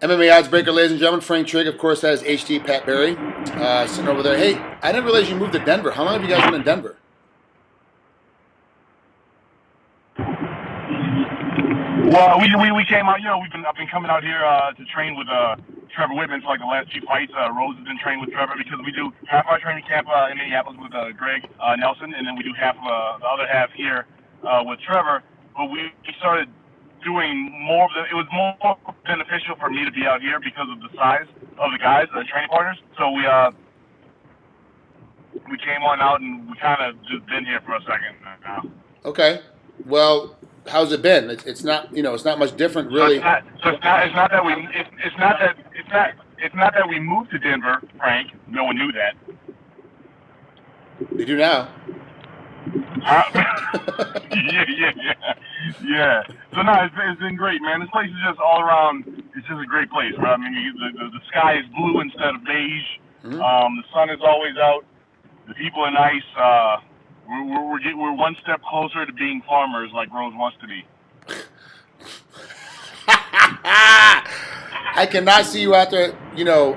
MMA Oddsbreaker, ladies and gentlemen. Frank Trigg, of course, has HD Pat Barry sitting over there. Hey, I didn't realize you moved to Denver. How long have you guys been in Denver? Well, we came out. I've been coming out here to train with Trevor Whitman for like the last 2 fights. Rose has been training with Trevor because we do half our training camp in Minneapolis with Greg Nelson, and then we do half the other half here with Trevor. But we started doing more of the. It was more beneficial for me to be out here because of the size of the guys, the training partners. So we came on out and we kind of just been here for a second now. Okay. Well, how's it been? It's not it's not much different really. It's not that we moved to Denver, Frank. No one knew that. They do now. Yeah. So no, it's been great, man. This place is just all around. It's just a great place, right? I mean, the sky is blue instead of beige. Mm-hmm. The sun is always out. The people are nice. We're one step closer to being farmers, like Rose wants to be. I cannot see you out there,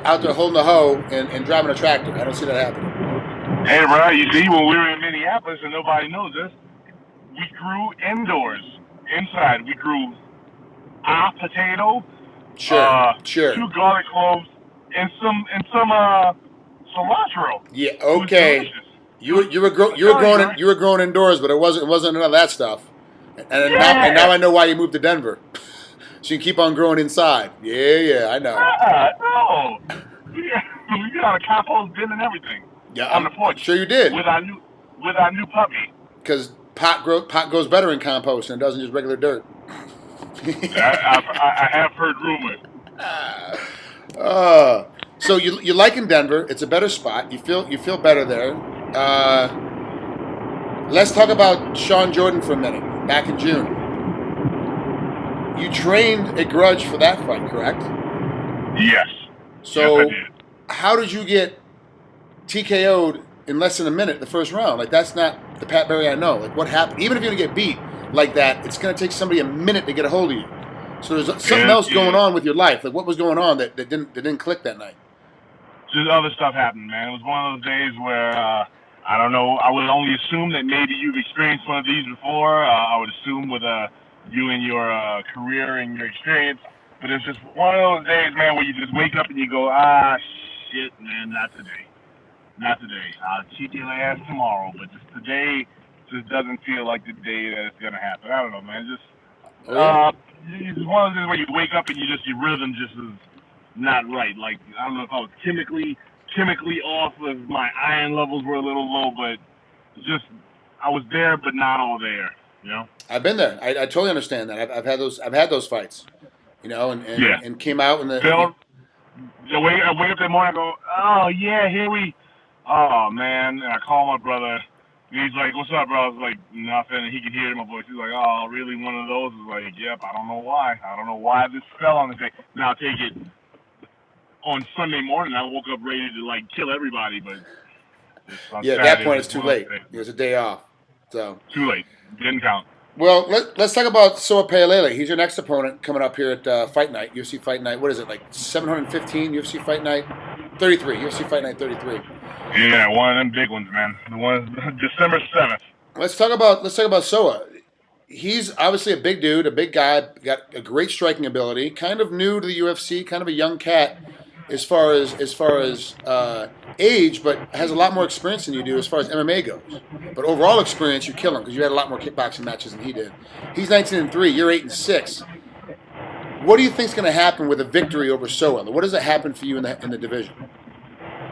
out there holding a hoe and driving a tractor. I don't see that happening. Hey, bro, you see, when we were in Minneapolis, and nobody knows this, we grew indoors. Inside, we grew a potato, sure, 2 garlic cloves, and some cilantro. Yeah, okay. You were growing indoors, but it wasn't none of that stuff. And now I know why you moved to Denver. So you can keep on growing inside. Yeah, I know. No, we got a compost bin and everything. Yeah, on the porch. Sure you did. With our new puppy. Because pot grows better in compost than it does in just regular dirt. I have heard rumors. So you like in Denver? It's a better spot. You feel better there. Let's talk about Sean Jordan for a minute. Back in June, you trained a grudge for that fight, correct? Yes. So yes, I did. How did you get TKO'd in less than a minute the first round? Like, that's not the Pat Barry I know. Like, what happened? Even if you're gonna get beat like that, it's gonna take somebody a minute to get a hold of you. So there's something else going on with your life. Like, what was going on that didn't click that night? Just other stuff happened, man. It was one of those days where I don't know. I would only assume that maybe you've experienced one of these before. I would assume with you and your career and your experience. But it's just one of those days, man, where you just wake up and you go, shit, man, not today. Not today. I'll cheat your ass tomorrow, but just today just doesn't feel like the day that it's gonna happen. I don't know, man. Just it's one of those days where you wake up and your rhythm just is not right. Like, I don't know if I was chemically off, if my iron levels were a little low, but just I was there but not all there. I've been there. I totally understand that. I've had those fights. And came out in the. Bill, I wake up that morning and go, oh yeah, here we. Oh man, and I call my brother. And he's like, what's up, bro? I was like, nothing. And he could hear it in my voice. He's like, oh, really one of those? I was like, yep, I don't know why. I don't know why this fell on the day. Now, take it on Sunday morning, I woke up ready to, like, kill everybody. But at that point, it's too late. It was a day off. So too late. Didn't count. Well, let's talk about Soa Palelei. He's your next opponent coming up here at Fight Night, UFC Fight Night. What is it, like 715 UFC Fight Night? 33, UFC Fight Night 33. Yeah, one of them big ones, man. The one December 7th. Let's talk about Soa. He's obviously a big dude, a big guy, got a great striking ability. Kind of new to the UFC, kind of a young cat as far as age, but has a lot more experience than you do as far as MMA goes. But overall experience, you kill him because you had a lot more kickboxing matches than he did. He's 19-3. You're 8-6. What do you think is going to happen with a victory over Soa? What does it happen for you in the division?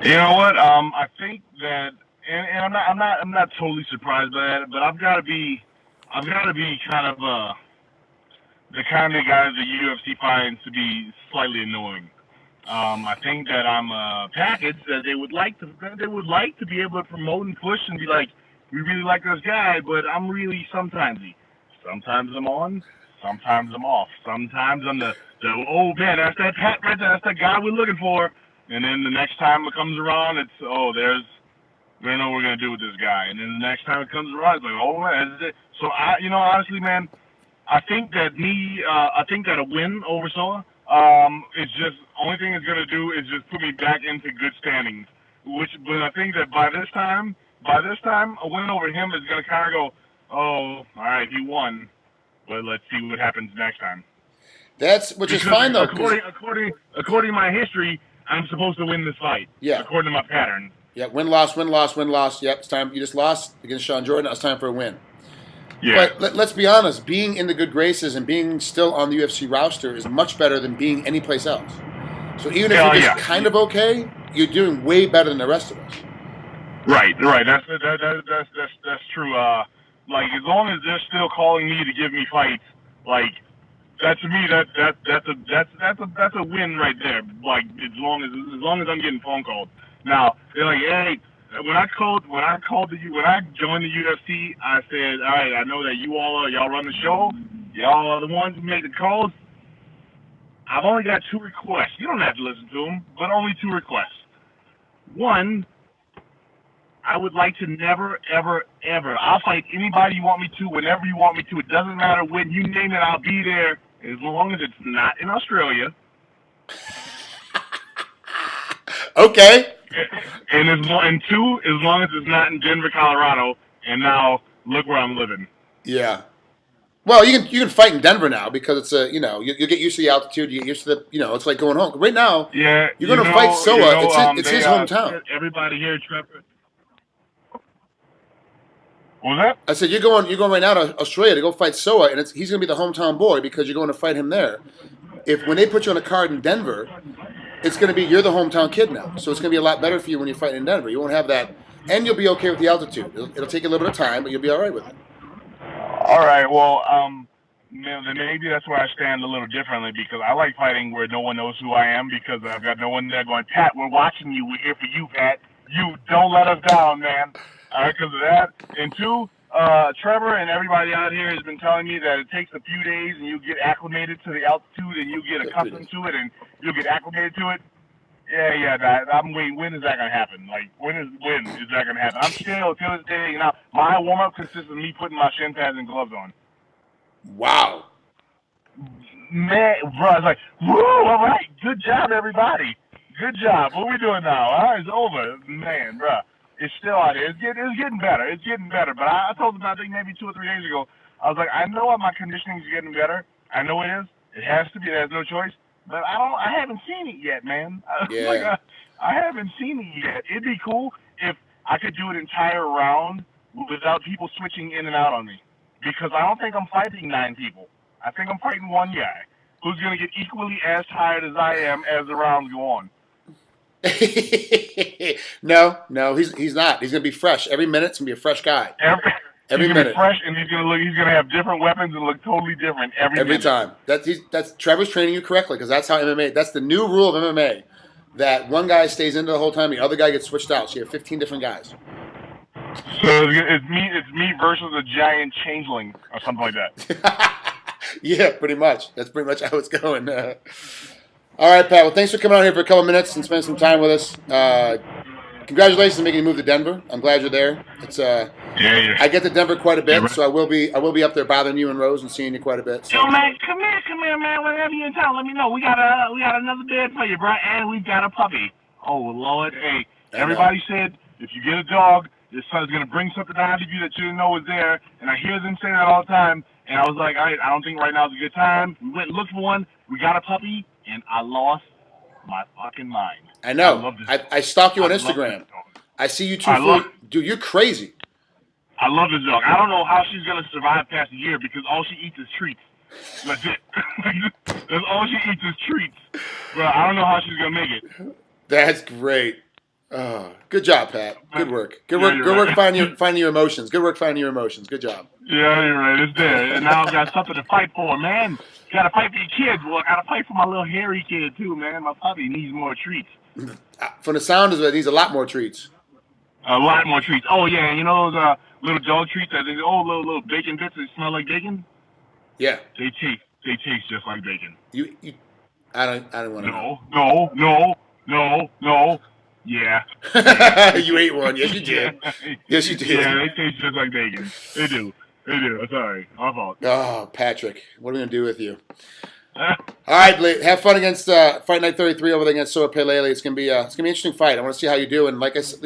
You know what? I think that, and I'm not totally surprised by that, but I've got to be kind of the kind of guy that the UFC finds to be slightly annoying. I think that I'm a package that they would like to be able to promote and push and be like, we really like this guy, but I'm really sometimes I'm on, sometimes I'm off. Sometimes I'm the oh man, that's that Pat right there, that's that guy we're looking for. And then the next time it comes around, it's we don't know what we're gonna do with this guy. And then the next time it comes around, it's like, oh man, so honestly, man, I think that a win over Soa It's just only thing it's gonna do is just put me back into good standings. But I think that by this time, a win over him is gonna kind of go, oh, all right, he won, but let's see what happens next time. Which is fine though. According to my history, I'm supposed to win this fight. Yeah. According to my pattern. Yeah, win, loss, win, loss, win, loss. Yep, it's time. You just lost against Sean Jordan. Now it's time for a win. Yeah. But let's be honest. Being in the good graces and being still on the UFC roster is much better than being anyplace else. So even if you're just kind of okay, you're doing way better than the rest of us. Right. That's true. Like as long as they're still calling me to give me fights, like that to me that's a win right there. Like as long as I'm getting phone calls. Now they're like, hey, when I joined the UFC, I said, all right, I know that y'all run the show, y'all are the ones who make the calls. I've only got 2 requests. You don't have to listen to them, but only 2 requests. One, I would like to never, ever, ever. I'll fight anybody you want me to, whenever you want me to. It doesn't matter when. You name it, I'll be there, as long as it's not in Australia. Okay. And 2, as long as it's not in Denver, Colorado. And now look where I'm living. Yeah. Well, you can fight in Denver now because it's you get used to the altitude. You get used to it's like going home. Right now, yeah, you're going to fight Soa. It's his hometown. Everybody here, Trevor. What was that? I said you're going right now to Australia to go fight Soa, and he's going to be the hometown boy because you're going to fight him there. When they put you on a card in Denver, it's going to be you're the hometown kid now, so it's going to be a lot better for you when you're fighting in Denver. You won't have that, and you'll be okay with the altitude. It'll take you a little bit of time, but you'll be all right with it. All right. Well, maybe that's where I stand a little differently because I like fighting where no one knows who I am because I've got no one there going, Pat, we're watching you. We're here for you, Pat. You don't let us down, man. All right, because of that. And 2, Trevor and everybody out here has been telling me that it takes a few days and you get acclimated to the altitude and you get accustomed to it and you'll get acclimated to it. Yeah. I'm waiting. When is that gonna happen? Like, when is that gonna happen? I'm still till this day. My warm up consists of me putting my shin pads and gloves on. Wow. Man, bro, I was like, whoa, all right, good job, everybody. Good job. What are we doing now? All right, it's over, man, bro. It's still out here. It's getting better. It's getting better. But I told them, I think maybe 2 or 3 days ago, I was like, I know my conditioning is getting better. I know it is. It has to be. There's no choice. But I haven't seen it yet, man. Yeah. I haven't seen it yet. It'd be cool if I could do an entire round without people switching in and out on me. Because I don't think I'm fighting 9 people. I think I'm fighting 1 guy who's going to get equally as tired as I am as the rounds go on. No, he's not. He's going to be fresh. Every minute's going to be a fresh guy. Every minute. Be fresh, and he's gonna have different weapons and look totally different every time. That's Trevor's training you correctly because that's how MMA. That's the new rule of MMA. That one guy stays in the whole time, the other guy gets switched out. So you have 15 different guys. So it's me versus a giant changeling or something like that. Yeah, pretty much. That's pretty much how it's going. All right, Pat. Well, thanks for coming out here for a couple minutes and spending some time with us. Congratulations on making you move to Denver. I'm glad you're there. It's Yeah. I get to Denver quite a bit, so I will be up there bothering you and Rose and seeing you quite a bit. So. Yo, man, come here, man. Whenever you're in town, let me know. We got another bed for you, bro, and we've got a puppy. Oh Lord, hey, everybody said if you get a dog, your son's gonna bring something out of you that you didn't know was there, and I hear them say that all the time. And I was like, all right, I don't think right now is a good time. We went and looked for one. We got a puppy, and I lost my fucking mind. I know. I stalk you on Instagram. I see you too. Dude, you're crazy. I love this dog. I don't know how she's going to survive past a year because all she eats is treats. That's it. That's all she eats is treats. Bro, I don't know how she's going to make it. That's great. Oh, good job, Pat. Good work. Good work finding your emotions. Good work finding your emotions. Good job. Yeah, you're right. It's there. And now I've got something to fight for, man. Got to fight for your kids. Well, I got to fight for my little hairy kid, too, man. My puppy needs more treats. From the sound of it needs a lot more treats. A lot more treats. Oh, yeah. You know those little dog treats that little bacon bits that smell like bacon? Yeah. They taste just like bacon. I don't want to No. Yeah. You ate one. Yes, you did. Yes, you did. Yeah, they taste just like bacon. They do. I'm sorry. My fault. Oh, Patrick. What are we going to do with you? All right, Blake. Have fun against Fight Night 33 over there against Soa Palelei. It's gonna be an interesting fight. I want to see how you do. And like I said,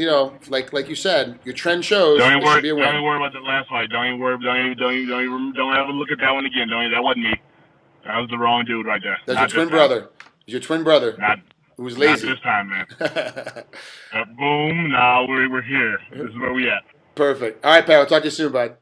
like you said, your trend shows Don't it even worry. should be a Don't win. even worry about the last fight. Don't even worry. Don't ever look at that one again. That wasn't me. That was the wrong dude right there. That's your twin brother. It's your twin brother. Not Who was lazy. Not this time, man. Boom. Now we're here. This is where we at. Perfect. All right, pal. I'll talk to you soon, bud.